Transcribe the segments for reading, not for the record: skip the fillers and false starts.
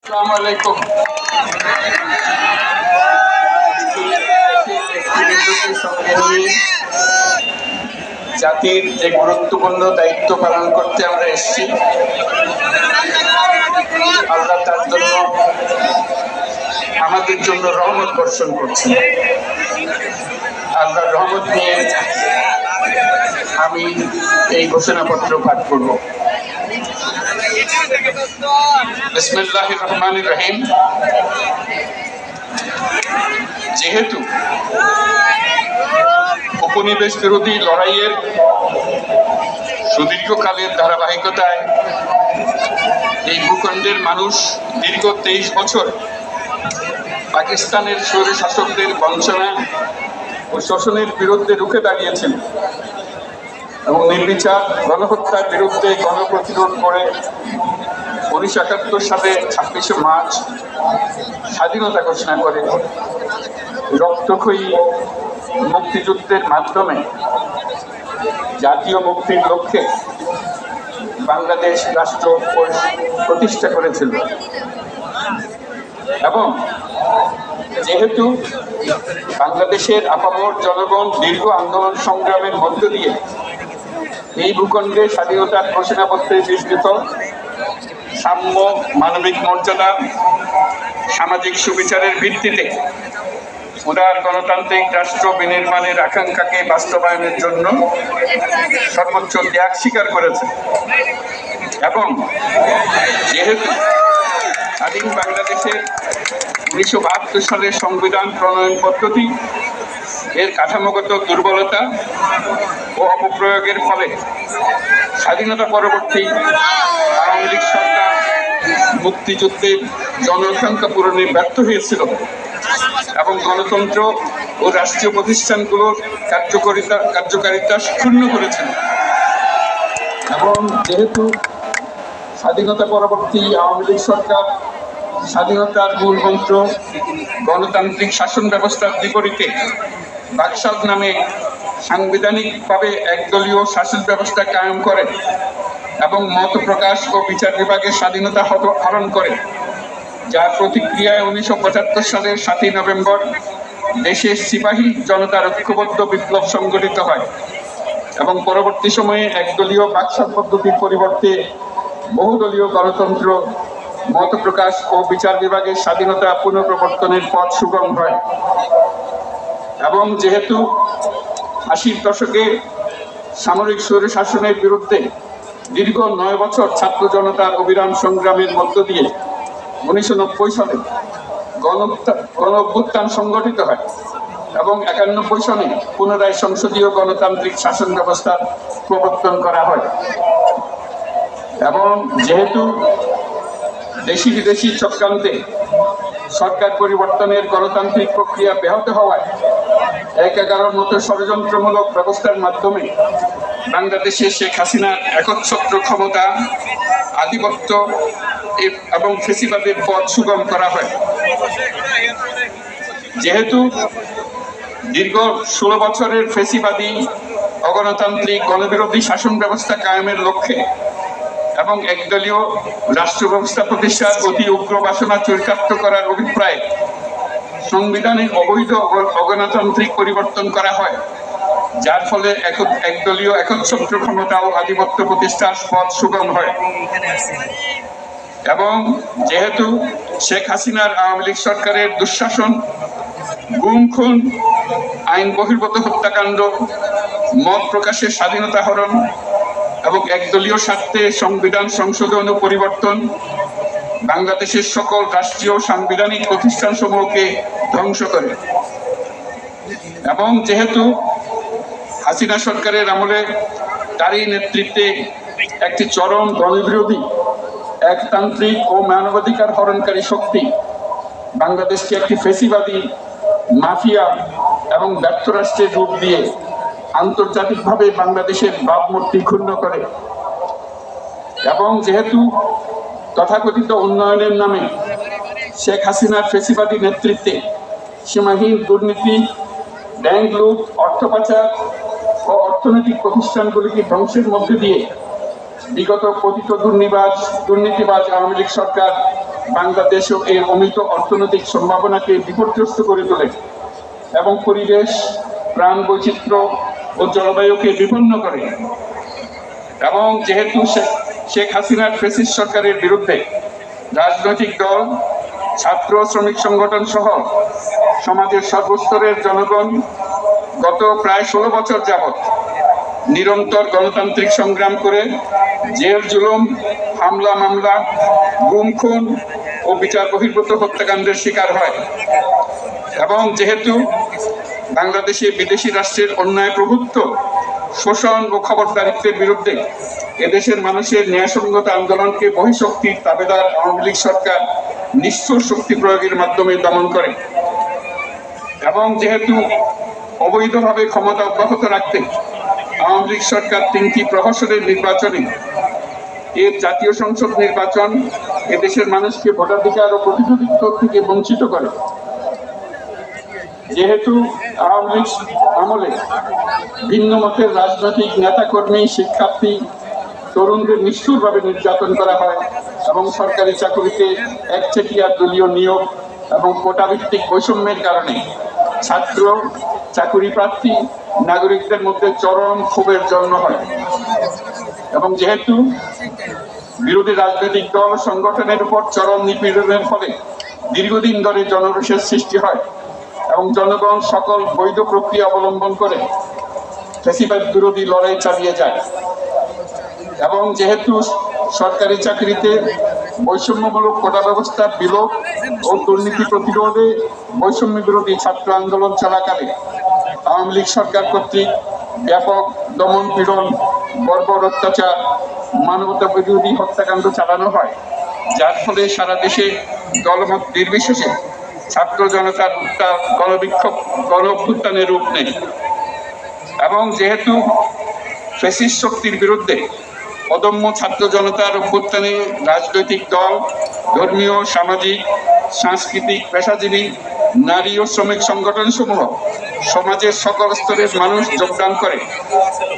আসসালামু আলাইকুম। জাতির যে গুরুত্বপূর্ণ দায়িত্ব পালন করতে আমরা এসেছি, আল্লাহ তার জন্য আমাদের জন্য রহমত বর্ষণ করছেন। আল্লাহর রহমত নিয়ে আমি এই ঘোষণাপত্র পাঠ করব। বিসমিল্লাহির রহমানির রহিম। যেহেতু উপনিবেশ বিরোধী লড়াইয়ের সুদীর্ঘকালের ধারাবাহিকতায় এই ভূখণ্ডের মানুষ দীর্ঘ 23 বছর পাকিস্তানের স্বৈর শাসকদের বঞ্চনা ও শোষণের বিরুদ্ধে রুখে দাঁড়িয়েছিল এবং নির্বিচার গণহত্যার বিরুদ্ধে গণপ্রতিরোধ করে 1971 সালে 26শে মার্চ স্বাধীনতা ঘোষণা করে রক্তক্ষয়ী মুক্তিযুদ্ধের মাধ্যমে জাতীয় মুক্তির লক্ষ্যে বাংলাদেশ রাষ্ট্র প্রতিষ্ঠা করেছিল। এবং যেহেতু বাংলাদেশের আপামর জনগণ দীর্ঘ আন্দোলন সংগ্রামের মধ্য দিয়ে এই ভূখণ্ডে স্বাধীনতার ঘোষণাপত্রে বিস্তৃত সাম্য, মানবিক মর্যাদা, সামাজিক সুবিচারের ভিত্তিতে উদার গণতান্ত্রিক রাষ্ট্র বিনির্মাণের আকাঙ্ক্ষাকে বাস্তবায়নের জন্য সর্বোচ্চ ত্যাগ স্বীকার করেছে। এবং যেহেতু স্বাধীন বাংলাদেশের 1972 সালের সংবিধান প্রণয়ন পদ্ধতি এর কাঠামোগত দুর্বলতা ও অপপ্রয়োগের ফলে স্বাধীনতা পরবর্তী আওয়ামী লীগ সরকার মুক্তিযুদ্ধের জনসংখ্যা পূরণে ব্যর্থ হয়েছিল এবং গণতন্ত্র ও রাষ্ট্রীয় প্রতিষ্ঠানগুলোর কার্যকারিতা ক্ষুণ্ণ করেছিল। এবং যেহেতু স্বাধীনতা পরবর্তী আওয়ামী লীগ সরকার স্বাধীনতার মূল মন্ত্র গণতান্ত্রিক শাসন ব্যবস্থার বিপরীতে বাকশাল নামে সাংবিধানিকভাবে একদলীয় শাসন ব্যবস্থা কায়েম করে এবং মত প্রকাশ ও বিচার বিভাগের স্বাধীনতা হরণ করে, যার প্রতিক্রিয়ায় 1975 সালের 7ই নভেম্বর দেশের সিপাহী জনতার ঐক্যবদ্ধ বিপ্লব সংগঠিত হয় এবং পরবর্তী সময়ে একদলীয় বাকশাল পদ্ধতির পরিবর্তে বহুদলীয় গণতন্ত্র, মত প্রকাশ ও বিচার বিভাগের স্বাধীনতা পুনঃপ্রবর্তনের পথ সুগম হয়। এবং যেহেতু 80-র দশকে সামরিক স্বৈরশাসনের বিরুদ্ধে দীর্ঘ 9 বছর ছাত্র জনতার অবিরাম সংগ্রামের মধ্য দিয়ে 1990 সালে গণ অভ্যুত্থান সংগঠিত হয় এবং 91 সালে পুনরায় সংসদীয় গণতান্ত্রিক শাসন ব্যবস্থা প্রবর্তন করা হয়। এবং যেহেতু দেশি বিদেশি চক্রান্তে সরকার পরিবর্তনের গণতান্ত্রিক প্রক্রিয়া ব্যাহত হওয়ায় 11-র মতো ষড়যন্ত্রমূলক ব্যবস্থার মাধ্যমে বাংলাদেশে শেখ হাসিনার একচ্ছত্র ক্ষমতা, আধিপত্য এবং ফেসিবাদের পথ সুগম করা হয়। যেহেতু দীর্ঘ 16 বছরের ফেসিবাদী অগণতান্ত্রিক গণবিরোধী শাসন ব্যবস্থা কায়েমের লক্ষ্যে এবং একদলীয় রাষ্ট্র ব্যবস্থা প্রতিষ্ঠার অতি উগ্র বাসনা চরিতার্থ করার অভিপ্রায়ে সংবিধানের অবৈধ অগণতান্ত্রিক পরিবর্তন করা হয়, যার ফলে একদলীয় একচ্ছত্র ক্ষমতা ও আধিপত্য প্রতিষ্ঠার পথ সুগম হয়। এবং যেহেতু শেখ হাসিনার আওয়ামী লীগ সরকারের দুঃশাসন, গুম খুন, আইন বহির্ভূত হত্যাকাণ্ড, মত প্রকাশের স্বাধীনতা হরণ এবং একদলীয় স্বার্থে সংবিধান সংশোধন ও পরিবর্তন বাংলাদেশের সকল রাষ্ট্রীয় সাংবিধানিক প্রতিষ্ঠানসমূহকে ধ্বংস করে। এবং যেহেতু হাসিনা সরকারের আমলে তারই নেতৃত্বে একটি চরম গণবিরোধী, একতান্ত্রিক ও মানবাধিকার হরণকারী শক্তি বাংলাদেশকে একটি ফেসিবাদী, মাফিয়া এবং ব্যর্থ রাষ্ট্রের রূপ দিয়ে আন্তর্জাতিকভাবে বাংলাদেশের ভাবমূর্তি ক্ষুণ্ণ করে। এবং যেহেতু তথাকথিত উন্নয়নের নামে শেখ হাসিনার ফেসিবাদী নেতৃত্বে সীমাহীন দুর্নীতি, ব্যাংক লুট, অর্থ পাচার ও অর্থনৈতিক প্রতিষ্ঠানগুলিকে ধ্বংসের মধ্যে দিয়ে বিগত পতিত দুর্নীতিবাজ আওয়ামী লীগ সরকার বাংলাদেশও এর অমিত অর্থনৈতিক সম্ভাবনাকে বিপর্যস্ত করে তোলে এবং পরিবেশ, প্রাণ বৈচিত্র্য ও জলবায়ুকে বিপন্ন করে। এবং যেহেতু শেখ হাসিনার ফ্যাসিস্ট সরকারের বিরুদ্ধে রাজনৈতিক দল, ছাত্র, শ্রমিক সংগঠন সহ সমাজের সর্বস্তরের জনগণ গত প্রায় 16 বছর যাবৎ নিরন্তর গণতান্ত্রিক সংগ্রাম করে জেল জুলুম, হামলা মামলা, গুম খুন ও বিচার বহির্ভূত হত্যাকাণ্ডের শিকার হয়। এবং যেহেতু বাংলাদেশে বিদেশি রাষ্ট্রের অন্যায় প্রভুত্ব, শোষণ ও খবরদারিত্বের বিরুদ্ধে এদেশের মানুষের ন্যায়সঙ্গত আন্দোলনকে বহিঃশক্তির তাবেদার আওয়ামী লীগ সরকার নিষ্ঠুর শক্তি প্রয়োগের মাধ্যমে দমন করে। এবং যেহেতু অবৈধভাবে ক্ষমতা অব্যাহত রাখতে আওয়ামী লীগ সরকার 3টি প্রহসনের নির্বাচনে এর জাতীয় সংসদ নির্বাচন এদেশের মানুষকে ভোটাধিকার ও প্রতিনিধিত্ব থেকে বঞ্চিত করে। যেহেতু আওয়ামী লীগ আমলে ভিন্ন মতের রাজনৈতিক নেতাকর্মী, শিক্ষার্থী, তরুণদের নিষ্ঠুরভাবে নির্যাতন করা হয় এবং সরকারি চাকরিতে একচেটিয়া দলীয় নিয়োগ এবং কোটাভিত্তিক বৈষম্যের কারণে ছাত্র, চাকরি প্রার্থী, নাগরিকদের মধ্যে চরম ক্ষোভের জন্ম হয়। এবং যেহেতু বিরোধী রাজনৈতিক দল সংগঠনের উপর চরম নিপীড়নের ফলে দীর্ঘদিন ধরে জনরোষের সৃষ্টি হয় এবং জনগণ সকল বৈধ প্রক্রিয়া অবলম্বন করে ফ্যাসিবাদ বিরোধী লড়াই চালিয়ে যায়। এবং যেহেতু সরকারি চাকরিতে বৈষম্যমূলক কোটা ব্যবস্থা বিলোপ ও দুর্নীতি প্রতিরোধে বৈষম্য বিরোধী ছাত্র আন্দোলন চলাকালে আওয়ামী লীগ সরকার কর্তৃক ব্যাপক দমন পীড়ন, বর্বর অত্যাচার, মানবতা বিরোধী হত্যাকাণ্ড চালানো হয়, যার ফলে সারা দেশে দলমত নির্বিশেষে ছাত্র জনতার গণবিক্ষোভ, গণ-অভ্যুত্থানের রূপ নেয়। এবং যেহেতু ফ্যাসিস্ট শক্তির বিরুদ্ধে অদম্য ছাত্র জনতার অভ্যুত্থানে রাজনৈতিক দল, ধর্মীয়, সামাজিক, সাংস্কৃতিক, পেশাজীবী, নারী ও শ্রমিক সংগঠন সমূহ সমাজের সকল স্তরের মানুষ যোগদান করে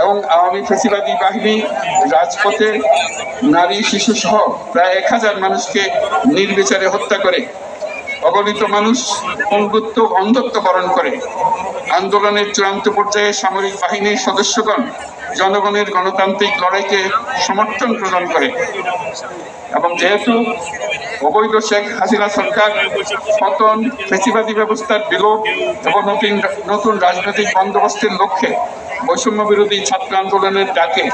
এবং আওয়ামী ফ্যাসিবাদী বাহিনী রাজপথে নারী, শিশু সহ প্রায় 1000 মানুষকে নির্বিচারে হত্যা করে, অগণিত মানুষ পঙ্গুত্ব, অন্ধত্ব বরণ করে। আন্দোলনের চূড়ান্ত পর্যায়ে সামরিক বাহিনীর সদস্যগণ জনগণের গণতান্ত্রিক লড়াইকে সমর্থন প্রদান করে। এবং যেহেতু অবৈধ শেখ হাসিনা সরকার পতন, ফ্যাসিবাদী ব্যবস্থার বিলোপ এবং নতুন রাজনৈতিক বন্দোবস্তের লক্ষ্যে বৈষম্য বিরোধী ছাত্র আন্দোলনের ডাকে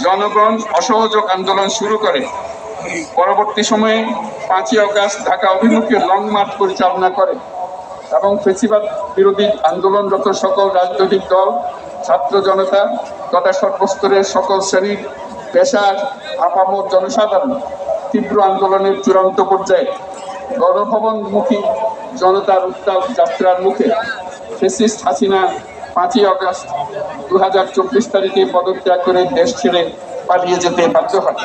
জনগণ অসহযোগ আন্দোলন শুরু করে, পরবর্তী সময়ে 5ই আগস্ট ঢাকা অভিমুখে লং মার্চ পরিচালনা করে এবং ফ্যাসিবাদ বিরোধী আন্দোলনরত সকল রাজনৈতিক দল, ছাত্র জনতা তথা সর্বস্তরের সকল শ্রেণীর, পেশার, আপামর জনসাধারণ তীব্র আন্দোলনের চূড়ান্ত পর্যায়ে গণভবনমুখী জনতার উত্তাল যাত্রার মুখে ফ্যাসিস্ট হাসিনা 5ই আগস্ট 2024 তারিখে পদত্যাগ করে দেশ ছেড়ে পালিয়ে যেতে বাধ্য হয়।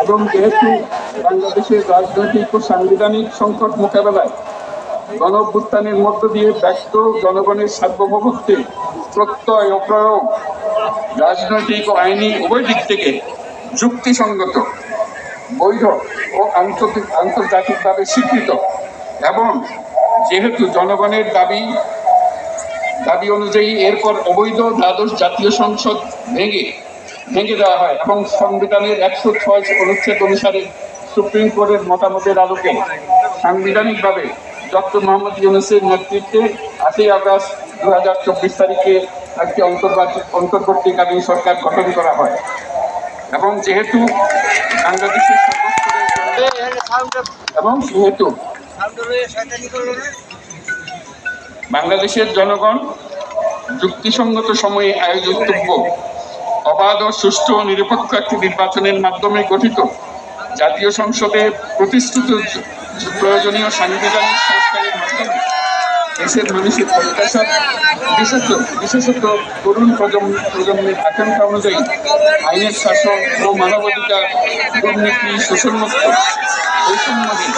এবং যেহেতু বাংলাদেশের রাজনৈতিক ও সাংবিধানিক সংকট মোকাবেলায় গণ-অভ্যুত্থানের মধ্য দিয়ে ব্যক্ত জনগণের সার্বভৌমত্বে প্রত্যয় ও প্রয়োগ রাজনৈতিক ও আইনি উভয় দিক থেকে যুক্তিসঙ্গত, বৈধ ও আন্তর্জাতিকভাবে স্বীকৃত এবং যেহেতু জনগণের দাবি অনুযায়ী এরপর অবৈধ দ্বাদশ জাতীয় সংসদ ভেঙে দেওয়া হয় এবং সংবিধানের 106 অনুচ্ছেদ অনুসারে সুপ্রিম কোর্টের মতামতের আলোকে সাংবিধানিকভাবে ডক্টর মোহাম্মদ ইউনূসের নেতৃত্বে 8ই আগস্ট 2024 তারিখে একটি অন্তর্বর্তীকালীন সরকার গঠন করা হয়। এবং যেহেতু বাংলাদেশের জনগণ যুক্তিসঙ্গত সময়ে আয়োজিতব্য অবাধ ও সুষ্ঠু ও নিরপেক্ষ একটি নির্বাচনের মাধ্যমে গঠিত জাতীয় সংসদে প্রতিষ্ঠিত প্রয়োজনীয় সাংবিধানিক সংস্কারের মাধ্যমে দেশের মানুষের প্রত্যাশা, বিশেষত তরুণ প্রজন্মের আকাঙ্ক্ষা অনুযায়ী আইনের শাসন ও মানবাধিকার, দুর্নীতি, শোষণমুক্ত, বৈষম্যহীন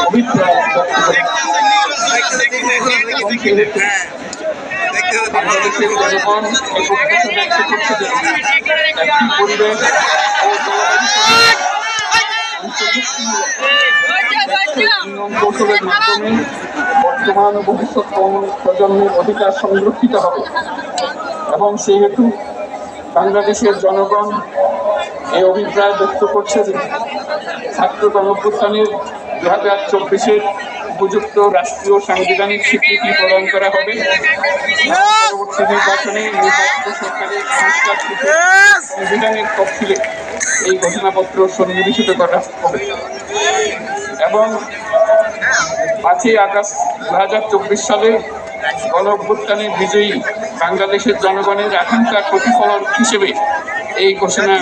অভিপ্রায় ব্যক্ত করি। বাংলাদেশের জনগণ এই প্রত্যাশা ব্যক্ত করছে যে একটি পরিবেশ ও কৌশলের মাধ্যমে বর্তমান ও ভবিষ্যৎ প্রজন্মের অধিকার সংরক্ষিত হবে এবং সেই হেতু বাংলাদেশের জনগণ এই অভিপ্রায় ব্যক্ত করছে যে ছাত্র গণঅভ্যুত্থানের 2024-এর উপযুক্ত রাষ্ট্রীয় সাংবিধানিক স্বীকৃতি প্রদান করা হবে। পরবর্তী নির্বাচনে নির্বাচিত সরকারের সংস্কারকৃত সাংবিধানিক তফসিলে এই ঘোষণাপত্র সন্নিবেশিত করা হবে এবং 5ই আগস্ট 2024 সালে গণঅভ্যুত্থানের বিজয়ী বাংলাদেশের জনগণের আকাঙ্ক্ষার প্রতিফলন হিসেবে এই ঘোষণা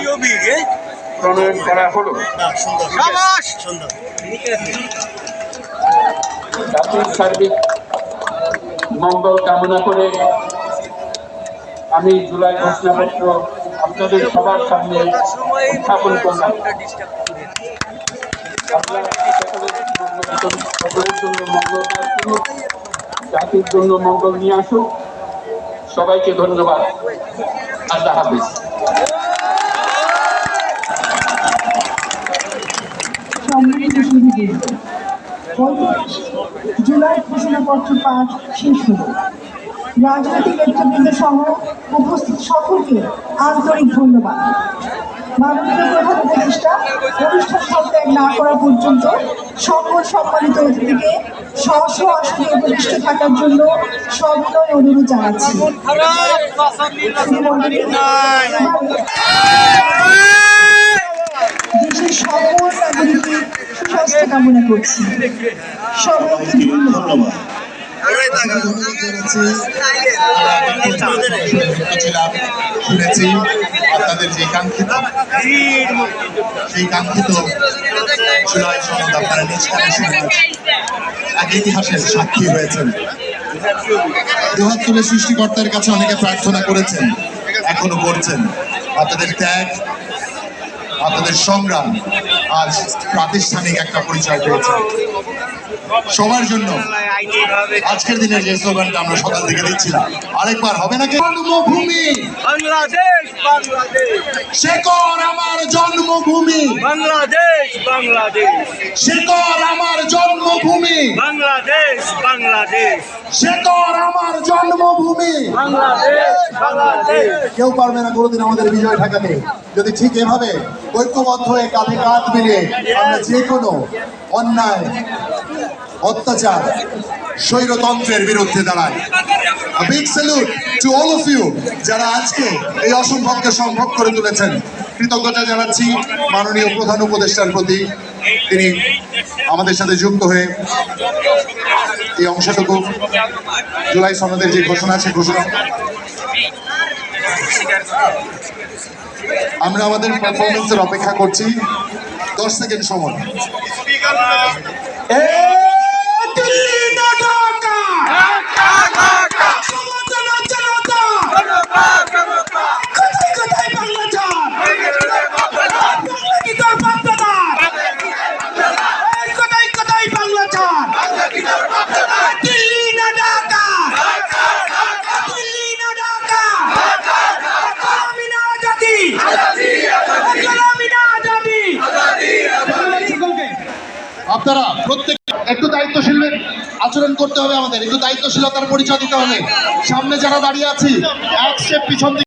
প্রণয়ন করা হলো। জাতির সার্বিক মঙ্গল কামনা করে আমি জুলাই ঘোষণাপত্র আপনাদের সবার সামনে উত্থাপন করলাম। সকলের জন্য মঙ্গল, জাতির জন্য মঙ্গল নিয়ে আসুক। সবাইকে ধন্যবাদ। আল্লাহ হাফিজ। জুলাই ঘোষণাপত্র পাঠ শেষ হল। রাজনৈতিক নেতৃবৃন্দ সহ উপস্থিত সকলকে আন্তরিক ধন্যবাদ। মাননীয় প্রধান উপদেষ্টা অনুষ্ঠান সত্যাগ না করা পর্যন্ত সকল সম্মানিত অতিথিকে স্ব আসনে উপবিষ্ট থাকার জন্য সবিনয় অনুরোধ জানাচ্ছি। দেশের সকল নাগরিকের সুস্বাস্থ্য কামনা করছি। সবাইকে ধন্যবাদ। শুনেছি আপনাদের যে কাঙ্ক্ষিত জুলাই সনদ আপনারা নিজ এক ইতিহাসের সাক্ষী হয়েছেন। ৭২ সৃষ্টিকর্তার কাছে অনেকে প্রার্থনা করেছেন, এখনো করছেন। আপনাদের ত্যাগ, আপনাদের সংগ্রাম আজ প্রাতিষ্ঠানিক একটা পরিচয় পেয়েছে সবার জন্য। আজকের দিনের যে স্লোগানটা আমরা সকাল থেকে দিচ্ছিলাম, আরেকবার হবে নাকি? জন্মভূমি বাংলাদেশ, বাংলাদেশ শেকড় আমার জন্মভূমি, বাংলাদেশ, বাংলাদেশ শেকড় আমার জন্মভূমি, বাংলাদেশ, বাংলাদেশ শেকড় আমার জন্মভূমি, বাংলাদেশ, বাংলাদেশ। কেউ পারবে না কোনোদিন আমাদের বিজয় ঠেকাতে যদি ঠিক এভাবে ঐক্যবদ্ধ হয়ে কাঁধে কাঁধ মিলিয়ে আমরা যে কোনো অন্যায়, অত্যাচার, স্বৈরতন্ত্রের বিরুদ্ধে দাঁড়ায়। A big salute to all of you যারা আজকে এই অসম্ভবকে সম্ভব করে তুলেছেন। কৃতজ্ঞতা জানাচ্ছি মাননীয় প্রধান উপদেষ্টার প্রতি, তিনি আমাদের সাথে যুক্ত হয়ে এই অংশটুকু জুলাই সনদের যে ঘোষণা, সে ঘোষণা আমরা আমাদের পারফরমেন্সের অপেক্ষা করছি। 10 সেকেন্ড সময়। আপনারা প্রত্যেক একটু দায়িত্বশীল আচরণ করতে হবে, আমাদের একটু দায়িত্বশীলতার পরিচয় দিতে হবে। সামনে যারা দাঁড়িয়ে আছি এক স্টেপ পিছন দিকে